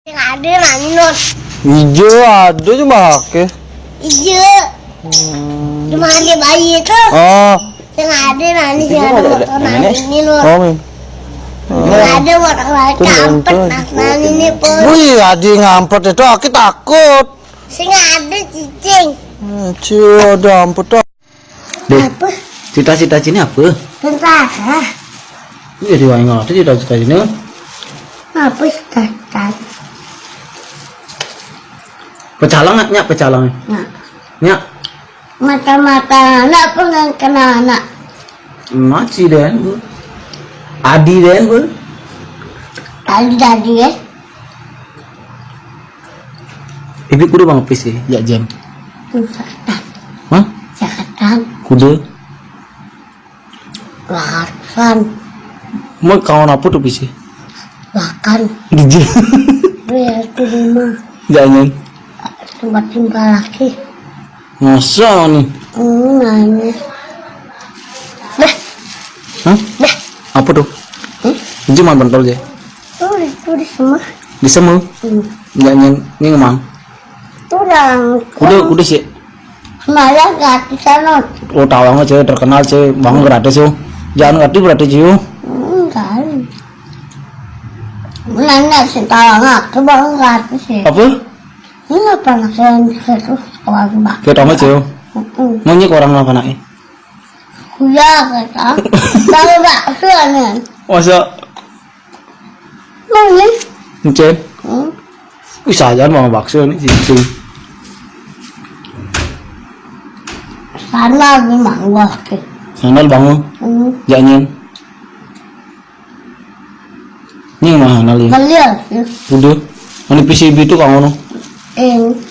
Yang ada nani not. Hijau ada cuma ke. Hijau. Cuma ada bayi itu. Oh. Yang ada nani yang ada motor nani ini not. Oh. Yang ada motor ngampet nani ini pun. Wih, ada ngampet itu aku takut. Sing ada cicing. Cio, ada ampet tuh. Apa? Cita-cita sini apa? Tentara. Ini di mana tuh cita-cita sini? Apa tentara? Pecalang nyak pecalang. Nah. Nyak. Mata-mata anak pengen kena anak. Maci den. Adi den bu. Tadi ya. Ibu kudu bang PC ya jam. Jakarta. Hah? Jakarta. Kudu. Lakan. Mau kawan apa tuh PC? Lakan. Gigi. Biar di rumah. Jangan. Tempat tinggal lagi. Masa nih? Nanya. Dah. Hah? Dah. Apa tuh? Gigi mah bentol aja. Itu di semua. Di semu? Jangan ini ngemang. Turang. Udah sih. Malah gratis sana. Oh tawang aja terkenal sih, bang gratis yo. Jangan gratis yo. Enggak. Nanya sih tawang aku bang gratis ya. Apa? Ini apa nasihan terus sekolah mbak? Kita tahu aja yo. Mau nyek orang apa naik? Kuya kata. Tahu mbak soalnya. Masa? Mau nih? Encen? Wih saja mau bakso nih situ. Sana memang gua ke. Sandal bangun. Jangan. Ini mah nali. Beliau Udah. Mana PCB itu kamu no?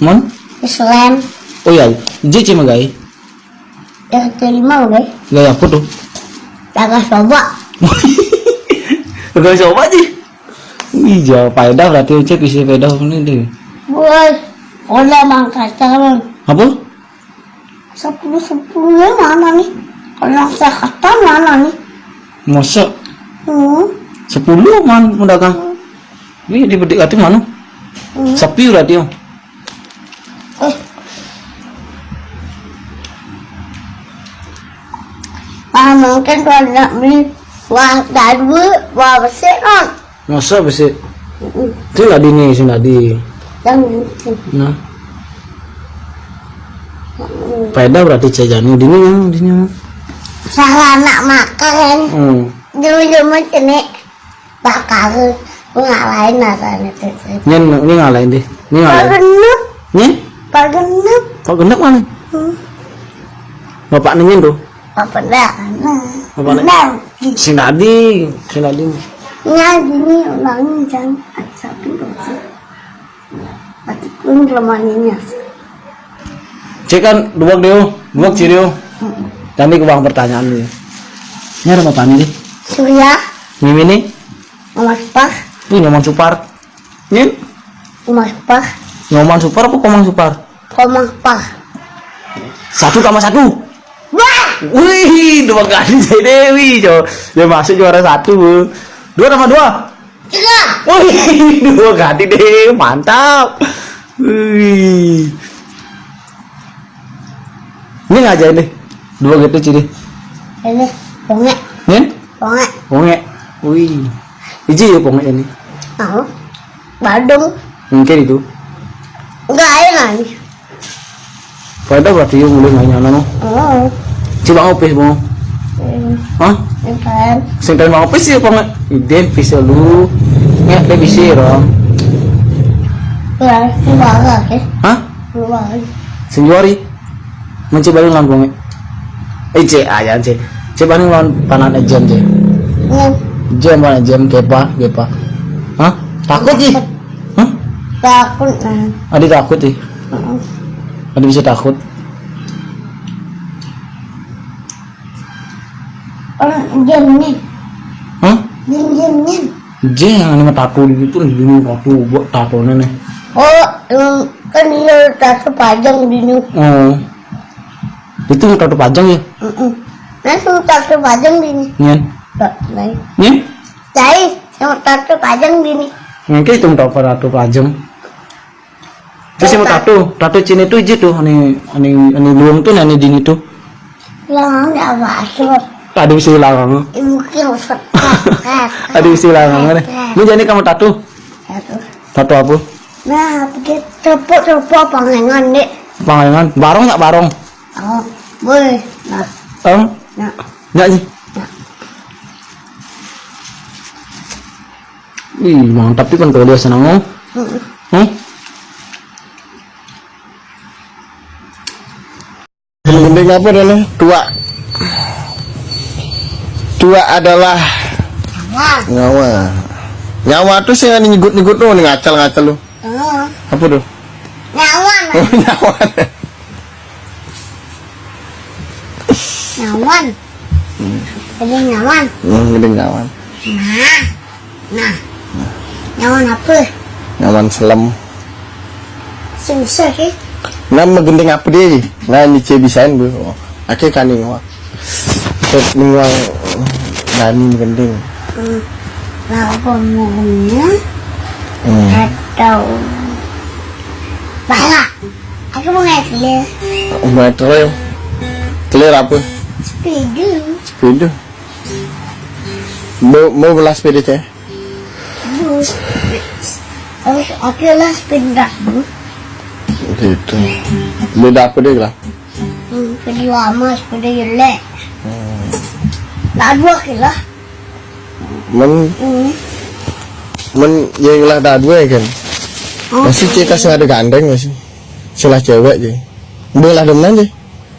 Man? Islam. Oh ya, jadi mah gay. Ya terima udah. Gay apa tuh? Jaga coba. Gak coba sih. Wih, jauh faedah berarti cek isi faedah ini deh. Boy, udah mangkatan. Apa? 10 ya mana nih? Kalau saya kata mana nih? Masa 10 man pedagang. Ini di bedik hati mana? Sepi berarti yo. Mungkin kalau nak beli wah dadu wah bersih kan? Masa bisa? Itu lah di nih sih di. Yang Nah. Faedah berarti cejani di nih. salah nak makan. Dulu macam ni bakal ngalahin rasanya tu. Ini ngalahin deh. Ini ngalahin. Pagenep, Nih? pagenep. Kok gendek mana? Bapak nengin tuh. Apa dah? Apa nih? Si Nadi. Ngaji ni orang jangan sapi dosa. Tapi pun lemahnya. Cek kan dua Cirio. Nanti ke bang pertanyaan nih. Ini ada apa nih? Surya, Mimi nih? Mas Pah, Tuh nyoman supar. Nih? Mas Pah, Nyoman supar apa komang supar? Komang Pah. 1 tambah 1. Wah, Wih, 2 kali saya Dewi, dia masuk juara 1, 2 tambah 2. 3. Wih, 2 kali deh, mantap. Wih. Ini ngajain deh, 2 gitu ciri. Ini bongek, Nih? bongek. Ponge. Wih. Iji ya ponge ini. Tahu? Badung. Mungkin itu. Enggak enak nih. Faedah berarti yang mulai mainnya no. Oh, Coba ngopis bang. Hah? kan. Sing tadi mau ngopis ya ponge. Iden bisa lu. Nggak deh bisa dong. Keluar ke? Hah? Keluar. Senjori. Mencoba lu lawan ponge. C aja C. Coba nih lawan panan jam C. Jam mana jam kepa. Hah? Takut sih? Hah? Takut. Adik takut sih. Adik bisa takut. Jam ni. Hah? Jam ni. Jangan mah takut gitu ini waktu buat takonya nih. Oh, kan dia tato panjang di ni. Oh. Itu tato panjang ya? Langsung tato panjang di ni. Nyen. Lain. Nyen? Jadi, yang tato panjang di ni. Mungkin itu tau tato pelajem. Terus mau tato Cina itu aja tuh, ani luang tuh, ani dini tuh. Lang nggak masuk. Tadi bisa hilang. Mungkin usut. Tadi bisa hilang mana? Ini jadi kamu tato. Tato apa? Nah, begitu tepuk pangangan dek. Pangangan, barong nggak barong? Oh, boleh. Nah, nah. Nggak sih. Wih, mantap sih kan kalau dia senang mau. Gending apa adalah tua adalah nyawa tuh sih nyegut tuh ngacal lu apa tuh Nyawan. Jadi nyawan. Gending nyawan Nah. Nyawan apa? nyawan selam Susah sih. nama gending apa dia nah ini bisain bu akhirnya kan nih wah ningwang dani gending Lah ngomongnya atau balak. Aku mau ngasih metro clear apa sepeda. mau belas sepeda ceh Terus aku lah sepeda. gitu beda apa dia lah Sepeda lama, sepeda jelek. Lah dua kilo. men yang lah dah dua kan masih cek kasih ada gandeng masih salah cewek je belah demen je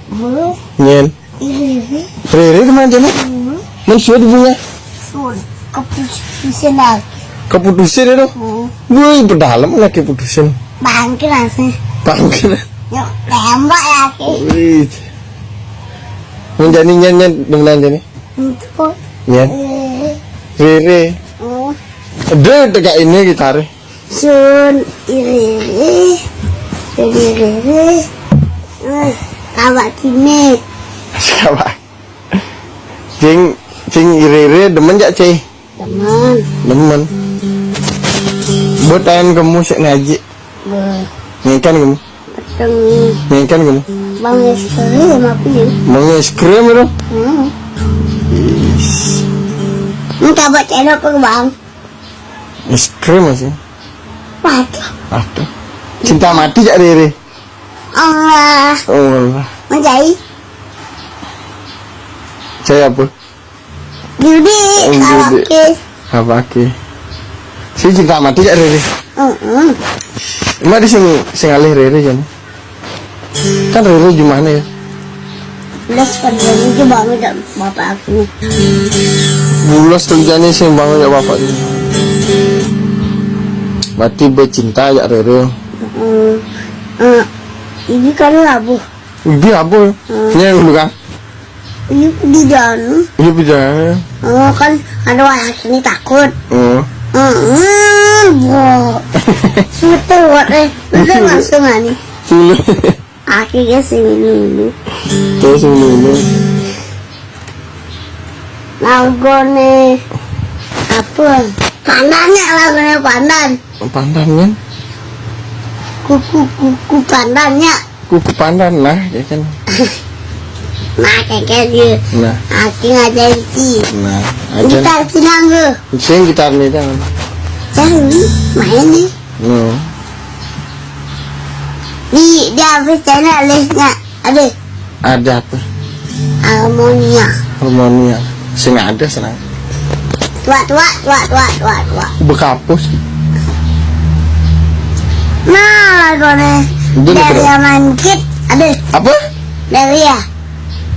Bu, nyen ini Rere kemana je men sudah bunga sun keputusan lagi. keputusan itu wih berdalam lah keputusan Bangkit langsung. bangkit Yuk, tembak lagi. wih menjadi nyen demenan je Untuk nyen Rere ada tegak ini gitar sun iri kawat sini siapa cing Rere demen jak ceh teman buat ayam kamu sih ngaji ngikan kamu peteng ngikan kamu bang istri sama pilih mau es krim itu entah buat channel ke bang es krim masih waduh ada cinta mati jak Rere Allah oh mencari saya apa judi judi. kawat apa ke si cinta mati jak Rere emak di sing alih Rere kan Rere gimana ya belas kerjanya itu banget dan bapak aku bulas kerjanya sing bangun ya bapak ini mati bercinta jak Rere ini kan labu Ibi apa? Ini yang dulu kan? ini di dalam Iya bisa. kan ada orang sini takut Oh. Betul buat udah langsung ani. Dulu. Akhirnya sini dulu. Terus dulu. Lagone apa? Pandannya lagone pandan. Pandannya? Kuku pandannya. Kuku pandan lah, ya kan? Nah kayak dia. Nah, Akhirnya ngajarin sih. nah. Kita silang ke. Sing gitar nih kan? Jangan main nih. No. Di dia channel lehnya ada Ada apa? harmonia. Harmonia. Sing ada senang. Tua. Bekapus. Nah lagone Dia dari berapa? Mankit ada Apa? dari ya.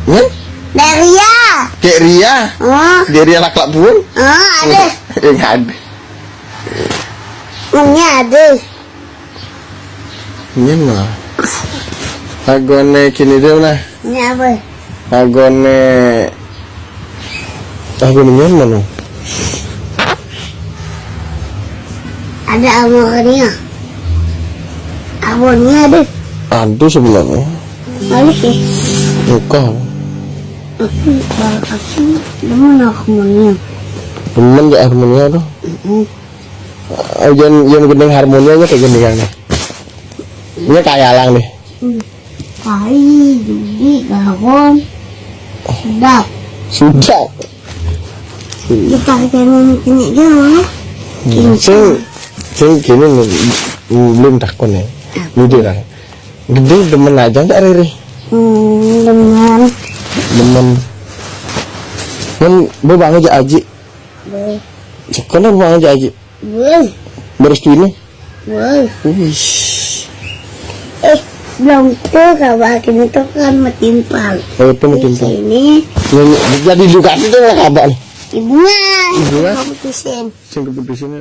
Nen? Dari ya. Kayak Ria. Oh, Dia Ria lak pun. ada. Yang ada. Punya ada. Ini mah. Agone kini dia lah. Ini apa? Agone mana? Ada harmonia. Harmonia ada. Ada sebenarnya. Mana sih? Bukan. Aku demen harmonia. Temen gak harmonia tuh. yang gendeng harmonianya kayak gini kan nih. Ini kayak alang nih. Tai, judi, galon. Sedap. Sudah. Kita jangan kini gimana? Sing gini nih, belum takon ya. Ini kan. Gede demen aja nggak Riri? Dengan Demen. Men, bang aja aji. boleh, Sekolah bang aja aji. boleh, Bersetuju nih. boleh. Wih. Belum tuh kabar ini tuh kan metimpal. Oh, itu mungkin tuh. Ini Jadi juga itu lah kabar. ibunya. Ibunya? Kamu tusin. Sing keputusannya.